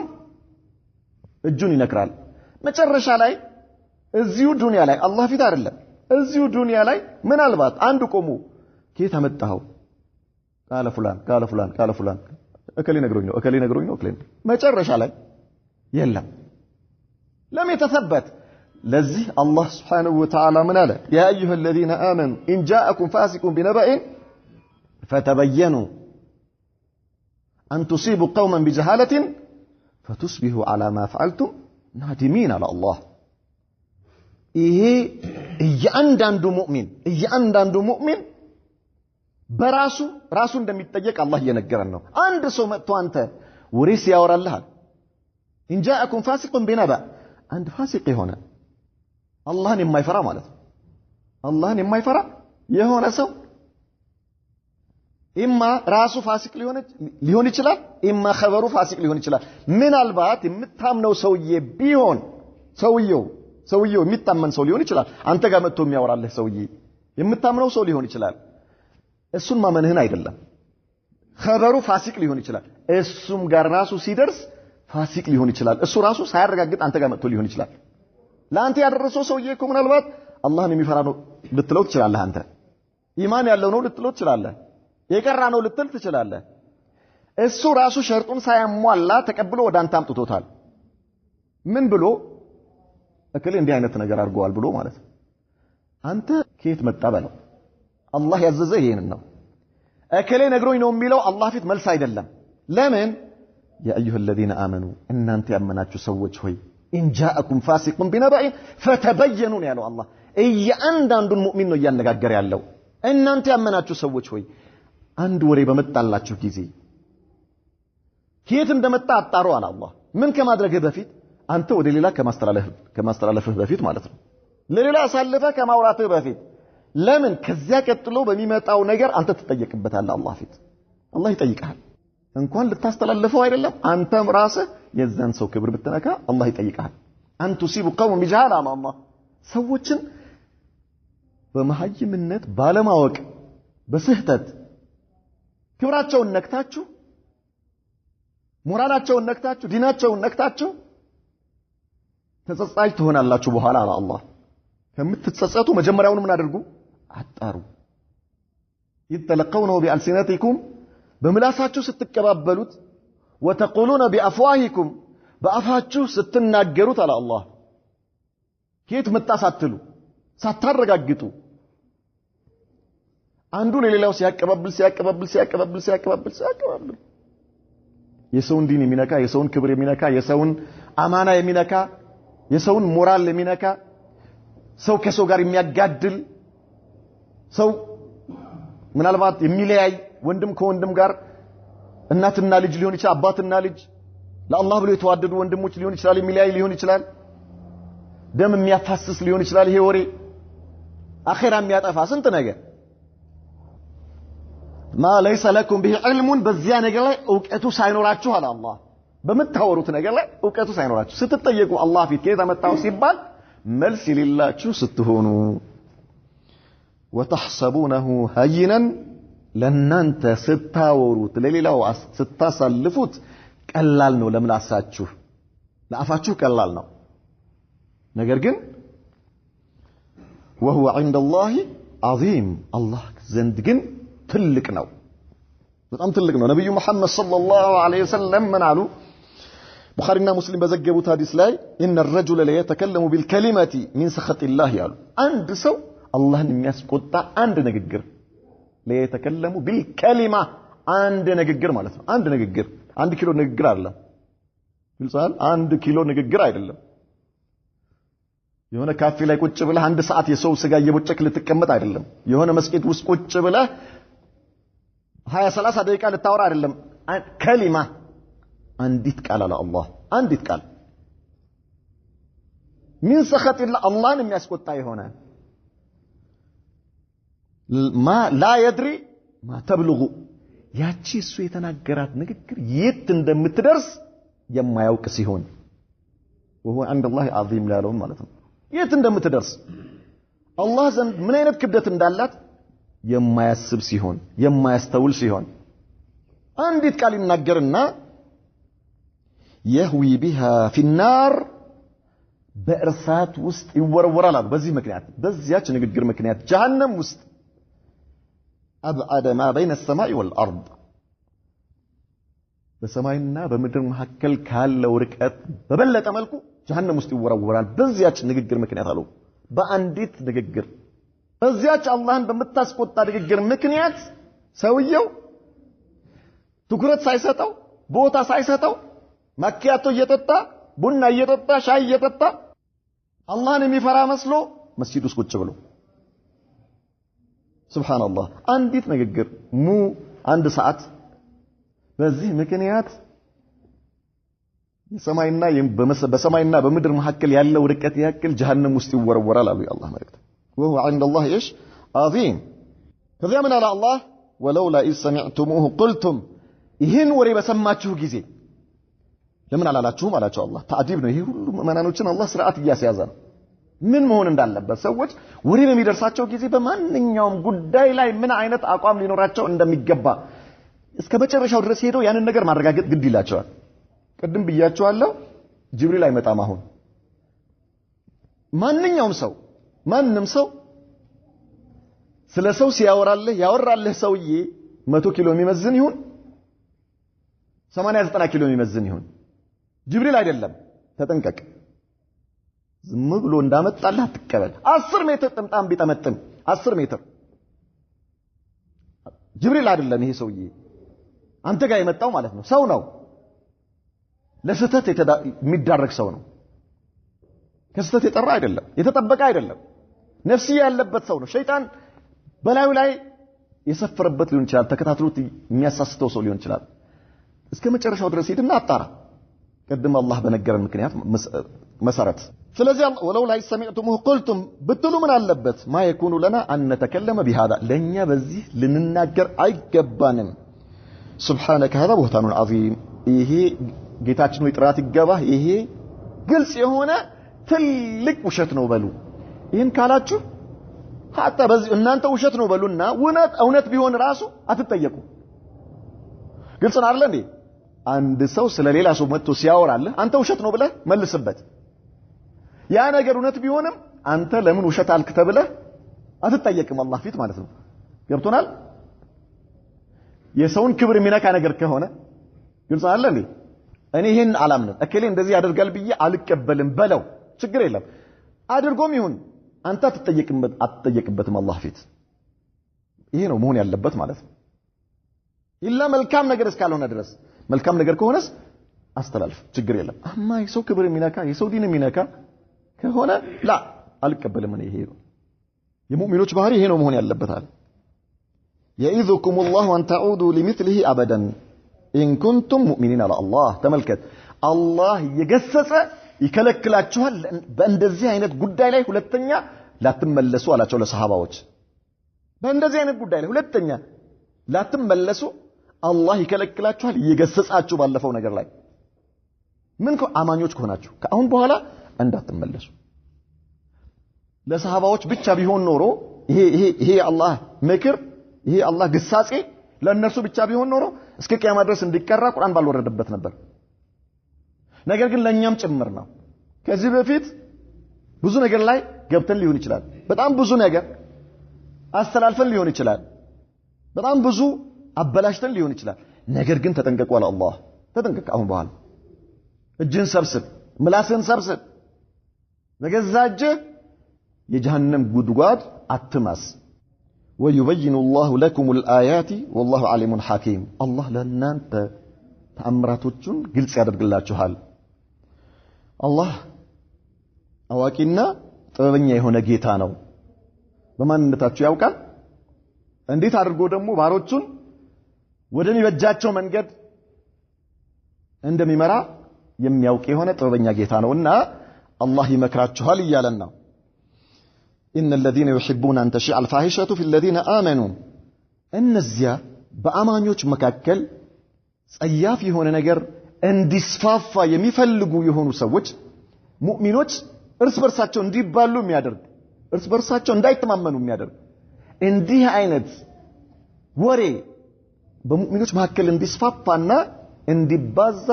እጁን ይነክራል። መጨረሻ ላይ እዚሁ ዱንያ ላይ አላህ ፊት አይደለም፣ እዚሁ ዱንያ ላይ ምናልባት አንድ ቆሞ ከየት አመጣኸው? ቃለ ፉላን እከሌ ነግሮኝ ነው። መጨረሻ ላይ የለም። ለም የተሰበት። ለዚህ አላህ ስብሓነሁ ወተዓላ ምን አለ? ያ አዩሃ አለዚነ አመኑ ኢን ጃአኩም ፋሲቁን ቢነበኢን ፈተበየኑ አን ቱሲቡ ቀውመን ቢጀሃለትን ፈቱስቢሁ ዐላ ማ ፈዐልቱም ናዲሚን አለ አላህ። ይሄ እያንዳንዱ ሙእሚን በራሱ እንደሚጠየቅ አላህ እየነገረን ነው። አንድ ሰው መጥቶ አንተ ወሬስ ያወራልሃል። ኢን ጃአኩም ፋሲቁን ቢነበእ፣ አንድ ፋሲቅ የሆነ አላህን የማይፈራ ማለት ነው። አላህን የማይፈራ የሆነ ሰው ኢማ ራሱ ፋሲቅ ሊሆን ይችላል፣ ኢማ ኸበሩ ፋሲቅ ሊሆን ይችላል። ምናልባት የምታምነው ሰውዬ ቢሆን ሰውየው የሚታመን ሰው ሊሆን ይችላል። አንተ ጋር መጥቶ የሚያወራልህ ሰውዬ የምታምነው ሰው ሊሆን ይችላል። እሱን ማመንህን አይደለም። ኸበሩ ፋሲቅ ሊሆን ይችላል። እሱም ጋር ራሱ ሲደርስ ፋሲቅ ሊሆን ይችላል። እሱ ራሱ ሳያረጋግጥ አንተ ጋር መጥቶ ሊሆን ይችላል። ለአንተ ያደረሰው ሰውዬ እኮ ምናልባት አላህን የሚፈራ ነው ልትለው ትችላለህ። አንተ ኢማን ያለው ነው ልትለው ትችላለህ። የቀራ ነው ልትል ትችላለህ። እሱ ራሱ ሸርጡን ሳያሟላ ተቀብሎ ወደ አንተ አምጥቶታል። ምን ብሎ? እከሌ እንዲህ አይነት ነገር አድርገዋል ብሎ ማለት ነው። አንተ ከየት መጣ በለው። አላህ ያዘዘ ይሄንን ነው። እከሌ ነግሮኝ ነው የሚለው አላህ ፊት መልስ አይደለም። ለምን? ያ አዩሃ አለዚነ አመኑ እናንተ ያመናችሁ ሰዎች ሆይ ኢን ጃአኩም ፋሲቁን ቢነበኢን ፈተበየኑ ነው ያለው አላህ። እያንዳንዱን ሙእሚን ነው እያነጋገረ ያለው። እናንተ ያመናችሁ ሰዎች ሆይ አንድ ወሬ በመጣላችሁ ጊዜ ከየት እንደመጣ አጣሩ አለ አላህ። ምን ከማድረግህ በፊት አንተ ወደ ሌላ ከማስተላለፍህ በፊት ማለት ነው። ለሌላ አሳልፈህ ከማውራትህ በፊት ለምን ከዚያ ቀጥሎ በሚመጣው ነገር አንተ ትጠየቅበታለህ። አላህ ፊት አላህ ይጠይቅሃል። እንኳን ልታስተላልፈው አይደለም አንተም ራስህ የዛን ሰው ክብር ብትነካ አላህ ይጠይቅሃል። አንቱ ሲቡ ቀውም ቢጃሃላ አላህ ሰዎችን በመሐይምነት ባለማወቅ በስህተት ክብራቸውን ነክታችሁ ሞራላቸውን ነክታችሁ ዲናቸውን ነክታችሁ ተጸጻይ ትሆናላችሁ በኋላ አለ አላህ። ከምትጸጸቱ መጀመሪያውን ምን አድርጉ? አጣሩ። ይተለቀውነው ቢአልሲነቲኩም በምላሳችሁ ስትቀባበሉት ወተቁሉነ ቢአፍዋሂኩም በአፋችሁ ስትናገሩት አለ አላህ። ከየት መጣ ሳትሉ ሳታረጋግጡ አንዱ ለሌላው ሲያቀባብል የሰውን ዲን የሚነካ የሰውን ክብር የሚነካ የሰውን አማና የሚነካ የሰውን ሞራል የሚነካ ሰው ከሰው ጋር የሚያጋድል ሰው ምናልባት የሚለያይ ወንድም ከወንድም ጋር እናትና ልጅ ሊሆን ይችላል፣ አባትና ልጅ ለአላህ ብሎ የተዋደዱ ወንድሞች ሊሆን ይችላል፣ የሚለያይ ሊሆን ይችላል፣ ደም የሚያፋስስ ሊሆን ይችላል። ይሄ ወሬ አኺራ የሚያጠፋ ስንት ነገር ማ ለይሰ ለኩም ቢሂ ዒልሙን በዚያ ነገር ላይ እውቀቱ ሳይኖራችሁ አለ አላህ። በምታወሩት ነገር ላይ እውቀቱ ሳይኖራችሁ ስትጠየቁ አላህ ፊት ከየት መጣው ሲባል መልስ የሌላችሁ ስትሆኑ ወተሕሰቡነሁ ሀይነን ለእናንተ ስታወሩት ለሌላው ስታሳልፉት ቀላል ነው ለምላሳችሁ ለአፋችሁ ቀላል ነው። ነገር ግን ወሁወ ዐንደላሂ ዐዚም አላህ ዘንድ ግን ትልቅ ነው፣ በጣም ትልቅ ነው። ነብዩ መሐመድ ሰለላሁ ዐለይሂ ወሰለም ምን አሉ? ቡኻሪና ሙስሊም በዘገቡት ሐዲስ ላይ ኢነ الرجل ليتكلم بالكلمة من سخط الله ያሉ አንድ ሰው አላህን የሚያስቆጣ አንድ ንግግር ለየተከለሙ ቢልከሊማ አንድ ንግግር ማለት ነው። አንድ ንግግር 1 ኪሎ ንግግር አይደለም። ግልጽዋል። 1 ኪሎ ንግግር አይደለም። የሆነ ካፌ ላይ ቁጭ ብለህ 1 ሰዓት የሰው ስጋ እየቦጨክ ልትቀመጥ አይደለም። የሆነ መስጊድ ውስጥ ቁጭ ብለህ 20-30 ደቂቃ ልታወራ አይደለም። ከሊማ አንዲት ቃል አለ አላህ። አንዲት ቃል ሚን ሰኸጢላ አላህን የሚያስቆጣ የሆነ ማ ላ የድሪ ማ ተብልጉ ያቺ እሱ የተናገራት ንግግር የት እንደምትደርስ የማያውቅ ሲሆን ወሆ ዐንደላሂ ዐዚም ላለው ማለት ነው። የት እንደምትደርስ አላህ ዘንድ ምን አይነት ክብደት እንዳላት የማያስብ ሲሆን የማያስተውል ሲሆን አንዲት ቃል ይናገርና የህዊ ቢሃ ፊናር በእርሳት ውስጥ ይወረወራል። በዚህ ምክንያት በዚያች ንግግር ምክንያት ጀሃነም ውስጥ አብዓደ ማ በይነ السماء والارض በሰማይና በምድር መካከል ካለው ርቀት በበለጠ መልኩ ጀሃነም ውስጥ ይወረወራል። በዚያች ንግግር ምክንያት አለው። በአንዲት ንግግር በዚያች አላህን በመታስቆጣ ንግግር ምክንያት ሰውየው ትኩረት ሳይሰጠው ቦታ ሳይሰጠው ማኪያቶ እየጠጣ ቡና እየጠጣ ሻይ እየጠጣ አላህን የሚፈራ መስሎ መስጂድ ውስጥ ቁጭ ብሎ ሱብሃንአላህ አንዲት ንግግር 1 ሰዓት በዚህ ምክንያት በሰማይና በምድር መካከል ያለው ርቀት ያክል ጀሃነም ውስጥ ይወረወራል አሉ የአላህ መልእክት። ወሁ ዐንደላሂ ኢሽ ዐዚም። ከዚያ ምን አለ አላህ? ወለውላ ኢዝ ሰሚዕቱሙሁ ቁልቱም ይህን ወሬ በሰማችሁ ጊዜ ለምን አላላችሁም አላቸው አላህ። ተዕዲብ ነው ይሄ ሁሉ ምእመናኖችን አላህ ስርዓት እያስያዘ ነው። ምን መሆን እንዳለበት ሰዎች ወሬ በሚደርሳቸው ጊዜ በማንኛውም ጉዳይ ላይ ምን አይነት አቋም ሊኖራቸው እንደሚገባ እስከ መጨረሻው ድረስ ሄደው ያንን ነገር ማረጋገጥ ግድ ይላቸዋል። ቅድም ብያቸዋለሁ፣ ጅብሪል አይመጣም። አሁን ማንም ሰው ስለ ሰው ሲያወራልህ ያወራልህ ሰውዬ 100 ኪሎ የሚመዝን ይሁን 80-90 ኪሎ የሚመዝን ይሁን ጅብሪል አይደለም። ተጠንቀቅ። ዝም ብሎ እንዳመጣልህ አትቀበል። 10 ሜትር ጥምጣም ቢጠመጥም 10 ሜትር ጅብሪል አይደለም። ይሄ ሰውዬ አንተ ጋር የመጣው ማለት ነው ሰው ነው። ለስተት የሚዳረግ ሰው ነው። ከስተት የጠራ አይደለም፣ የተጠበቀ አይደለም። ነፍስያ ያለበት ሰው ነው። ሸይጣን በላዩ ላይ የሰፈረበት ሊሆን ይችላል ተከታትሎት የሚያሳስተው ሰው ሊሆን ይችላል እስከ መጨረሻው ድረስ ሄድና አጣራ ቀደም አላህ በነገረን ምክንያት መሰረት ስለዚህ ወለው ላይ ሰሚዕቱሙ ቁልቱም ብትሉ ምን አለበት ማ የኩኑ ለና አን ነተከለመ بهذا ለኛ በዚህ ልንናገር አይገባንም ሱብሃነከ هذا بهتان عظيم ይሄ ጌታችን ወይ ጥራት ይገባህ ይሄ ግልጽ የሆነ ትልቅ ውሸት ነው በሉ ይሄን ካላችሁ hatta በዚህ እናንተ ውሸት ነው በሉና እውነት ቢሆን ራሱ አትጠየቁ ግልጽ ነው አይደል እንዴ አንድ ሰው ስለሌላ ሰው መጥቶ ሲያወራልህ አንተ ውሸት ነው ብለህ መልስበት ያ ነገር እውነት ቢሆንም አንተ ለምን ውሸት አልክ ተብለህ አትጠየቅም አላህ ፊት ማለት ነው ገብቶናል የሰውን ክብር የሚነካ ነገር ከሆነ ግልጽ አይደል እንዴ እኔ ይሄን አላምንም እከሌ እንደዚህ ያደርጋል ብዬ አልቀበልም በለው ችግር የለም አድርጎም ይሁን አንተ አትጠየቅበትም አላህ ፊት ይሄ ነው መሆን ያለበት ማለት ነው ኢላ መልካም ነገር እስካልሆነ ድረስ መልካም ነገር ከሆነስ አስተላልፍ ችግር የለም አማ የሰው ክብር የሚነካ የሰው ዲን የሚነካ ከሆነ ላ አልቀበልም እኔ ይሄ ነው የሙእሚኖች ባህሪ ይሄ ነው መሆን ያለበት አለ يعظكم الله أن تعودوا لمثله أبدا إن كنتم مؤمنين على الله ተመልከት አላህ የገሰጸ ይከለክላችኋል በእንደዚህ አይነት ጉዳይ ላይ ሁለተኛ ላትመለሱ አላቸው ለሰሃባዎች በእንደዚህ አይነት ጉዳይ ላይ ሁለተኛ ላትመለሱ አላህ ይከለክላችኋል ይገሰጻችሁ ባለፈው ነገር ላይ ምን አማኞች ከሆናችሁ ከአሁን በኋላ እንዳትመለሱ ለሰሃባዎች ብቻ ቢሆን ኖሮ ይሄ አላህ ምክር ይሄ አላህ ግሳጼ ለነሱ ብቻ ቢሆን ኖሮ እስከ ቂያማ ድረስ እንዲቀራ ቁርአን ባልወረደበት ነበር ነገር ግን ለኛም ጭምር ነው ከዚህ በፊት ብዙ ነገር ላይ ገብተን ሊሆን ይችላል በጣም ብዙ ነገር አስተላልፈን ሊሆን ይችላል በጣም ብዙ አበላሽተን ሊሆን ይችላል ነገር ግን ተጠንቀቁ አለ አላህ ተጠንቀቅ አሁን በኋላ እጅን ሰብስብ ምላስን ሰብስብ በገዛጀ የጀሃነም ጉድጓድ አትማስ ويبين الله لكم الآيات والله عليم حكيم الله ለእናንተ ተአምራቶቹን ግልጽ ያደርግላችኋል አላህ አዋቂና ጥበበኛ የሆነ ጌታ ነው በማንነታችሁ ያውቃል እንዴት አድርጎ ደግሞ ባሮቹን ወደሚበጃቸው መንገድ እንደሚመራ የሚያውቅ የሆነ ጥበበኛ ጌታ ነውና አላህ ይመክራችኋል ይያለና إن الذين يحبون أن تشيع الفاحشة في الذين آمنوا النزيا بأمانيوش مكاكل ጸያፍ የሆነ ነገር እንዲስፋፋ የሚፈልጉ የሆኑ ሰዎች ሙእሚኖች እርስ በርሳቸው እንዲባሉ የሚያደርግ እርስ በርሳቸው እንዳይተማመኑ የሚያደርግ እንዲህ አይነት ወሬ በሙእሚኖች መካከል እንዲስፋፋና እንዲባዛ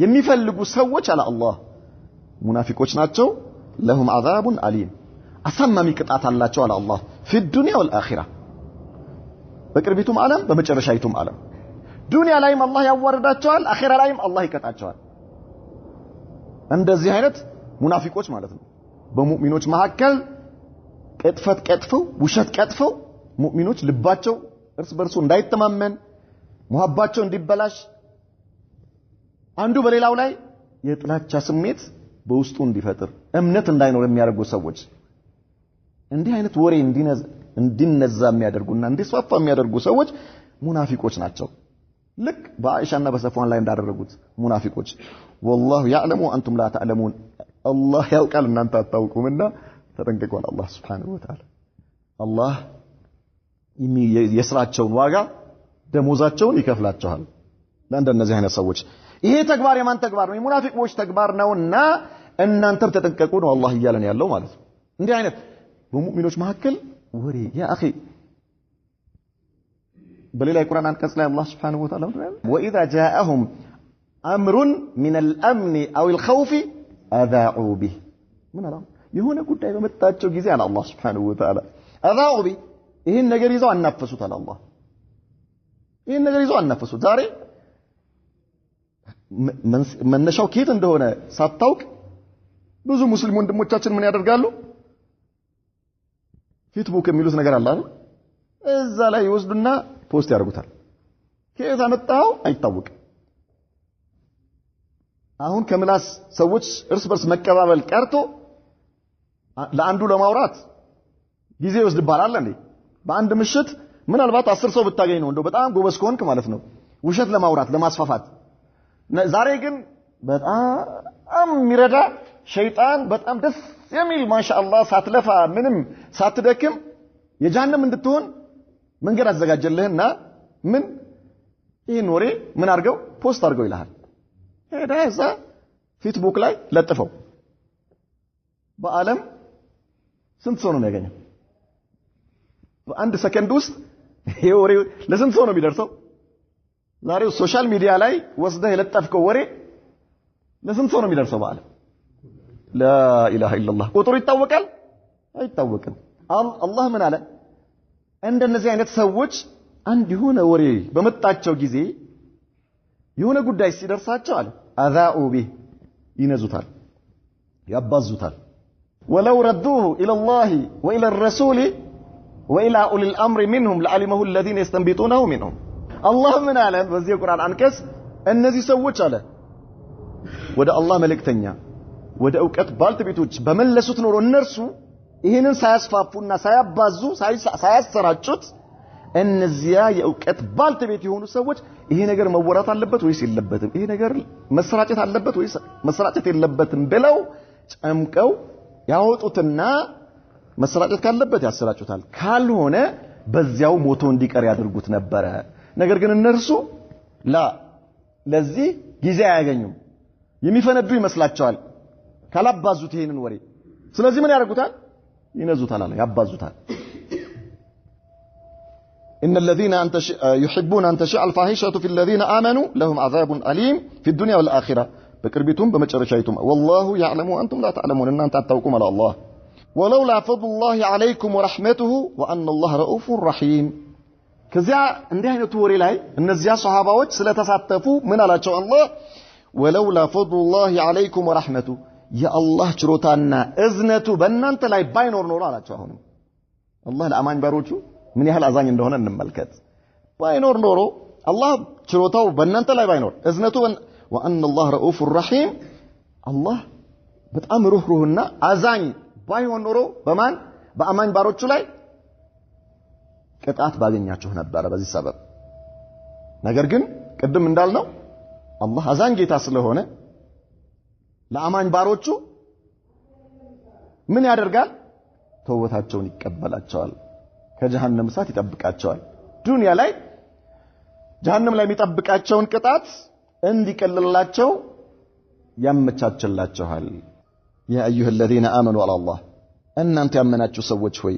የሚፈልጉ ሰዎች አለ አላህ ሙናፊቆች ናቸው لهم عذاب أليم አሳማሚ ቅጣት አላቸው አለ አላህ في الدنيا والآخرة በቅርቢቱም ዓለም በመጨረሻይቱም ዓለም ዱንያ ላይም አላህ ያዋርዳቸዋል አኺራ ላይም አላህ ይቀጣቸዋል እንደዚህ አይነት ሙናፊቆች ማለት ነው በሙእሚኖች መካከል ቅጥፈት ቀጥፈው ውሸት ቀጥፈው ሙእሚኖች ልባቸው እርስ በርሱ እንዳይተማመን ሙሐባቸው እንዲበላሽ አንዱ በሌላው ላይ የጥላቻ ስሜት በውስጡ እንዲፈጥር እምነት እንዳይኖር የሚያደርጉ ሰዎች እንዲህ አይነት ወሬ እንዲነዛ የሚያደርጉና እንዲስፋፋ የሚያደርጉ ሰዎች ሙናፊቆች ናቸው ልክ በአኢሻና በሰፋን ላይ እንዳደረጉት ሙናፊቆች والله يعلم وانتم لا تعلمون الله ያውቃል እናንተ አታውቁምና ተጠንቀቁ አላህ Subhanahu Wa Ta'ala አላህ የስራቸውን ዋጋ ደሞዛቸውን ይከፍላቸዋል ለእንደነዚህ አይነት ሰዎች ይሄ ተግባር የማን ተግባር ነው የሙናፊቆች ተግባር ነውና እናንተም ተጠንቀቁ ነው አላህ ይያለን ያለው ማለት ነው እንዲህ አይነት በሙእሚኖች መካከል ወሬ ያ اخي በሌላ የቁርአን አንቀጽ ላይ አላህ Subhanahu Wa Ta'ala وإذا جاءهم أمر من الأمن أو الخوف أذاعوا به ምን አላህ የሆነ ጉዳይ በመጣቸው ጊዜ አለ አላህ Subhanahu Wa Ta'ala أذاعوا به ይሄን ነገር ይዘው አናፈሱት አለ አላህ ይሄን ነገር ይዘው አናፈሱት ዛሬ መነሻው ከየት እንደሆነ ሳታውቅ ብዙ ሙስሊም ወንድሞቻችን ምን ያደርጋሉ ፌስቡክ የሚሉት ነገር አለ አይደል እዛ ላይ ይወስዱና ፖስት ያደርጉታል ከየት አመጣው አይታወቅም አሁን ከምላስ ሰዎች እርስ በርስ መቀባበል ቀርቶ ለአንዱ ለማውራት ጊዜ ይወስድባል እንዴ በአንድ ምሽት ምናልባት 10 ሰው ብታገኝ ነው እንደው በጣም ጎበዝ ከሆንክ ማለት ነው ውሸት ለማውራት ለማስፋፋት ዛሬ ግን በጣም የሚረዳ ሸይጣን በጣም ደስ የሚል ማሻአላህ ሳትለፋ ምንም ሳትደክም የጀሃነም እንድትሆን መንገድ አዘጋጀልህና ምን ይሄን ወሬ ምን አድርገው ፖስት አድርገው ይልሃል ሄዳ እዛ ፌስቡክ ላይ ለጥፈው በአለም ስንት ሰው ነው የሚያገኘው በአንድ ሰከንድ ውስጥ ይሄ ወሬ ለስንት ሰው ነው የሚደርሰው ዛሬው ሶሻል ሚዲያ ላይ ወስደህ የለጠፍከው ወሬ ለስንት ሰው ነው የሚደርሰው በአለም ላ ኢላሃ ኢላላህ ቁጥሩ ይታወቃል አይታወቅም አላህ ምን አለ እንደነዚህ አይነት ሰዎች አንድ የሆነ ወሬ በመጣቸው ጊዜ የሆነ ጉዳይ ሲደርሳቸው አለ አዛኡ ቢህ ይነዙታል ያባዙታል ወለው ረዱሁ ኢለላህ ወኢለ الرسول وإلى أولي الأمر منهم لعلمه الذين يستنبطونه منهم الله من አለ በዚህ ቁርአን አንቀጽ እነዚህ ሰዎች አለ ወደ አላህ መልእክተኛ ወደ ዕውቀት ባልተቤቶች በመለሱት ኖሮ እነርሱ ይሄንን ሳያስፋፉና ሳያባዙ ሳያሰራጩት እነዚያ የዕውቀት ባልተቤት የሆኑ ሰዎች ይሄ ነገር መወራት አለበት ወይስ የለበትም ይሄ ነገር መሰራጨት አለበት ወይስ መሰራጨት የለበትም ብለው ጨምቀው ያወጡትና መሰራጨት ካለበት ያሰራጩታል ካልሆነ በዚያው ሞቶ እንዲቀር ያድርጉት ነበር ነገር ግን እነርሱ ለዚህ ጊዜ አያገኙም የሚፈነዱ ይመስላቸዋል ካላባዙት ይሄንን ወሬ ስለዚህ ምን ያደርጉታል ይነዙታል አለ ያባዙታል إن الذين يحبون أن تشيع الفاحشة في الذين آمنوا لهم عذاب أليم في الدنيا والآخرة بكربتم بمجرشيتم والله يعلم وأنتم لا تعلمون إن أنت أتوكم على الله ولولا فضل الله عليكم ورحمته وأن الله رؤوف رحيم كذا عندي هنا توري لاي إن الزيا صحابات سلتساتفوا من على شاء الله ولولا فضل الله عليكم ورحمته يا الله شروطنا إذنته بنانت لاي باينور نور على شاء الله الأمان باروتشو من يهل أزاني እንደሆነ እንመልከት ባይኖር ኖሮ አላህ ችሮታው በእናንተ ላይ ባይኖር እዝነቱ وان الله رؤوف رحيم አላህ በጣም ሩህሩህና አዛኝ ባይሆን ኖሮ በማን በአማኝ ባሮቹ ላይ ቅጣት ባገኛችሁ ነበር በዚህ ሰበብ ነገር ግን ቅድም እንዳልነው አላህ አዛኝ ጌታ ስለሆነ ለአማኝ ባሮቹ ምን ያደርጋል ተውበታቸውን ይቀበላቸዋል ከጀሃነም እሳት ይጠብቃቸዋል ዱንያ ላይ ጀሃነም ላይ የሚጠብቃቸውን ቅጣት እንዲቀልላቸው ያመቻችላቸዋል ያ አዩሃ الذين آمنوا على الله እናንተ ያመናችሁ ሰዎች ሆይ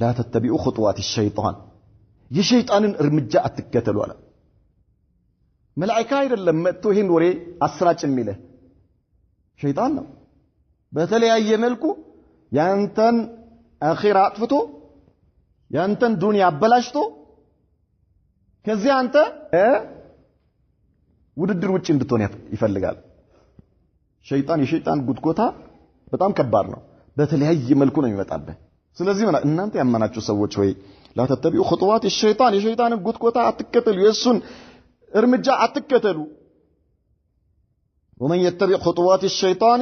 لا تتبعوا خطوات الشيطان የሸይጣንን እርምጃ አትከተሉ አለ መላእክት አይደለም መጥቶ ይሄን ወሬ አስራጭ የሚልህ ሸይጣን ነው በተለያየ መልኩ ያንተን አኺራ አጥፍቶ ያንተን ዱንያ አበላሽቶ ከዚህ አንተ ውድድር ውጪ እንድትሆን ይፈልጋል ሸይጣን የሸይጣን ጉትጎታ በጣም ከባድ ነው በተለያየ መልኩ ነው የሚመጣበት ስለዚህ እናንተ ያመናችሁ ሰዎች ሆይ لا تتبعوا خطوات الشيطان የሸይጣንን ጉትጎታ አትከተሉ የሱን እርምጃ አትከተሉ ومن يتبع خطوات الشيطان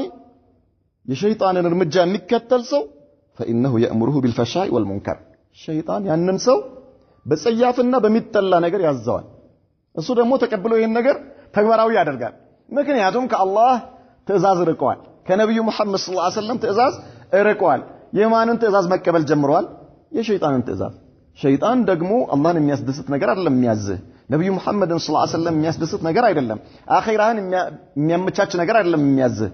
የሸይጣንን እርምጃ የሚከተል ሰው فإنه يأمره بالفحشاء والمنكر ሸይጣን ያንን ሰው በጸያፍና በሚጠላ ነገር ያዘዋል እሱ ደግሞ ተቀብሎ ይሄን ነገር ተግባራዊ ያደርጋል ምክንያቱም ከአላህ ትእዛዝ ርቀዋል ከነብዩ መሐመድ ሰለላሁ ዐለይሂ ወሰለም ትእዛዝ ርቀዋል የማንን ትእዛዝ መቀበል ጀምረዋል የሸይጣንን ትእዛዝ ሸይጣን ደግሞ አላህን የሚያስደስት ነገር አይደለም የሚያዝህ ነብዩ መሐመድ ሰለላሁ ዐለይሂ ወሰለም የሚያስደስት ነገር አይደለም አኺራህን የሚያመቻች ነገር አይደለም የሚያዝህ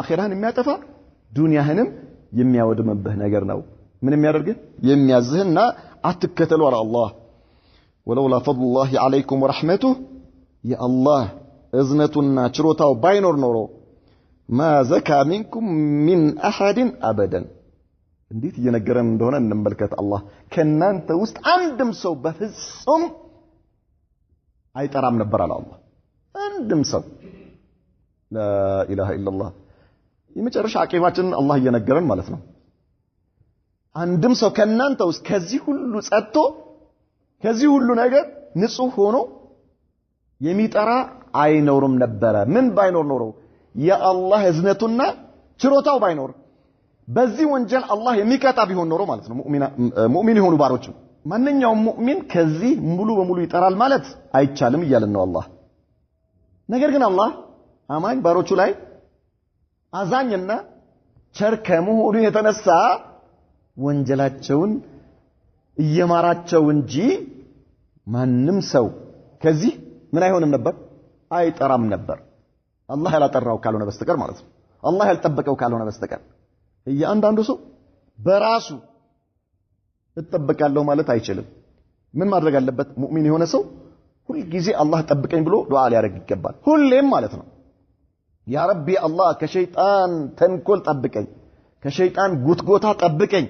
አኺራህን የሚያጠፋ ዱንያህንም የሚያወድምብህ ነገር ነው ምን የሚያደርግህ የሚያዝህና አትከተሉ አለ አላህ ولولا فضل الله عليكم ورحمته يا الله اذنتنا ችሮታው ባይኖር ኖሮ ما زكى منكم من احد ابدا እንዴት እየነገረን እንደሆነ እንመልከት አላህ ከናንተ ውስጥ አንድም ሰው በፍጹም አይጠራም ነበር አለ አላህ አንድም ሰው لا اله الا الله የመጨረሻ አቂባችንን አላህ እየነገረን ማለት ነው አንድም ሰው ከናንተ ውስጥ ከዚህ ሁሉ ጸጥቶ ከዚህ ሁሉ ነገር ንጹህ ሆኖ የሚጠራ አይኖርም ነበር ምን ባይኖር ኖሮ የአላህ እዝነቱና ችሮታው ባይኖር በዚህ ወንጀል አላህ የሚቀጣ ቢሆን ኖሮ ማለት ነው ሙእሚን የሆኑ ባሮች ማንኛውም ሙእሚን ከዚህ ሙሉ በሙሉ ይጠራል ማለት አይቻልም እያለን ነው አላህ። ነገር ግን አላህ አማኝ ባሮቹ ላይ አዛኝና ቸር ከመሆኑ የተነሳ ወንጀላቸውን እየማራቸው እንጂ ማንም ሰው ከዚህ ምን አይሆንም ነበር አይጠራም ነበር። አላህ ያላጠራው ካልሆነ በስተቀር ማለት ነው። አላህ ያልጠበቀው ካልሆነ በስተቀር እያንዳንዱ ሰው በራሱ እጠበቃለሁ ማለት አይችልም። ምን ማድረግ አለበት? ሙእሚን የሆነ ሰው ሁሉ ጊዜ አላህ ጠብቀኝ ብሎ ዱዓ ሊያደርግ ይገባል። ሁሌም ማለት ነው። ያ ረቢ አላህ ከሸይጣን ተንኮል ጠብቀኝ፣ ከሸይጣን ጉትጎታ ጠብቀኝ፣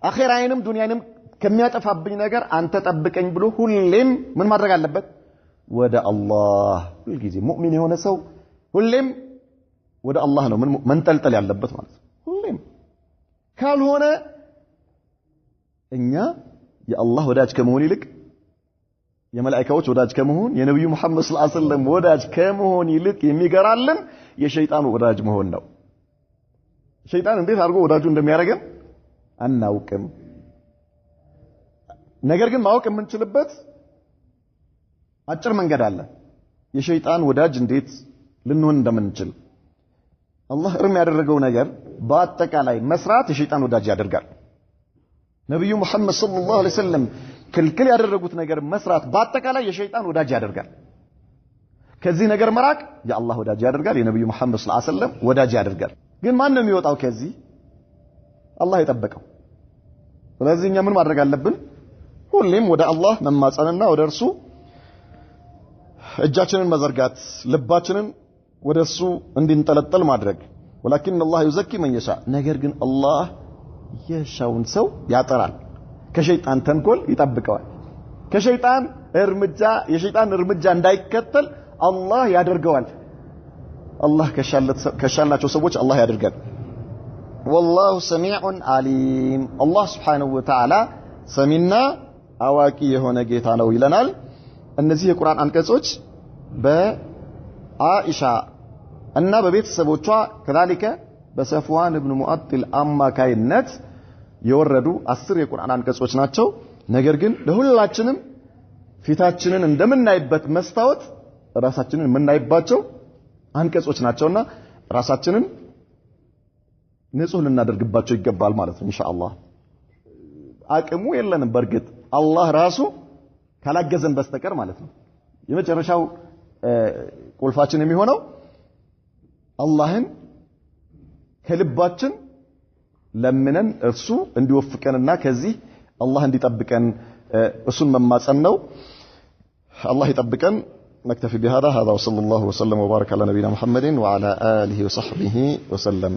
አኺራዬንም ዱንያዬንም ከሚያጠፋብኝ ነገር አንተ ጠብቀኝ ብሎ ሁሌም ምን ማድረግ አለበት? ወደ አላህ ሁሉ ጊዜ ሙእሚን የሆነ ሰው ሁሌም ወደ አላህ ነው መንጠልጠል ያለበት ማለት ነው። ሁሌም ካልሆነ እኛ የአላህ ወዳጅ ከመሆን ይልቅ የመላእክቶች ወዳጅ ከመሆን የነብዩ መሐመድ ሰለላሁ ዐለይሂ ወሰለም ወዳጅ ከመሆን ይልቅ የሚገራልን የሸይጣን ወዳጅ መሆን ነው። ሸይጣን እንዴት አድርጎ ወዳጁ እንደሚያደርገን አናውቅም። ነገር ግን ማወቅ የምንችልበት አጭር መንገድ አለ። የሸይጣን ወዳጅ እንዴት ልንሆን እንደምንችል አላህ እርም ያደረገው ነገር በአጠቃላይ መስራት የሸይጣን ወዳጅ ያደርጋል። ነብዩ መሐመድ ሰለላሁ ዐለይሂ ወሰለም ክልክል ያደረጉት ነገር መስራት በአጠቃላይ የሸይጣን ወዳጅ ያደርጋል። ከዚህ ነገር መራቅ የአላህ ወዳጅ ያደርጋል፣ የነብዩ መሐመድ ሰለላሁ ዐለይሂ ወሰለም ወዳጅ ያደርጋል። ግን ማን ነው የሚወጣው ከዚህ? አላህ የጠበቀው። ስለዚህ እኛ ምን ማድረግ አለብን? ሁሌም ወደ አላህ መማጸንና ወደ እርሱ እጃችንን መዘርጋት፣ ልባችንን ወደ እሱ እንድንጠለጠል ማድረግ። ወላኪን አላህ ይዘኪ መን የሻ፣ ነገር ግን አላህ የሻውን ሰው ያጠራል፣ ከሸይጣን ተንኮል ይጠብቀዋል። ከሸይጣን እርምጃ የሸይጣን እርምጃ እንዳይከተል አላህ ያደርገዋል። አላህ ከሻላቸው ሰዎች አላህ ያደርጋል። ወላሁ ሰሚዑን አሊም፣ አላህ ሱብሓነሁ ወተዓላ ሰሚና አዋቂ የሆነ ጌታ ነው ይለናል። እነዚህ የቁርአን አንቀጾች በአኢሻ እና በቤተሰቦቿ ከዛሊከ በሰፍዋን ኢብኑ ሙአጥል አማካይነት የወረዱ 10 የቁርአን አንቀጾች ናቸው። ነገር ግን ለሁላችንም ፊታችንን እንደምናይበት መስታወት ራሳችንን የምናይባቸው አንቀጾች ናቸውና ራሳችንን ንጹህ ልናደርግባቸው ይገባል ማለት ነው ኢንሻአላህ። አቅሙ የለንም በርግጥ አላህ ራሱ ካላገዘን በስተቀር ማለት ነው። የመጨረሻው ቁልፋችን የሚሆነው አላህን ከልባችን ለምነን እርሱ እንዲወፍቀንና ከዚህ አላህ እንዲጠብቀን እሱን መማጸን ነው። አላህ ይጠብቀን። نكتفي بهذا وصلى الله وسلم وبارك على نبينا محمد وعلى آله وصحبه وسلم.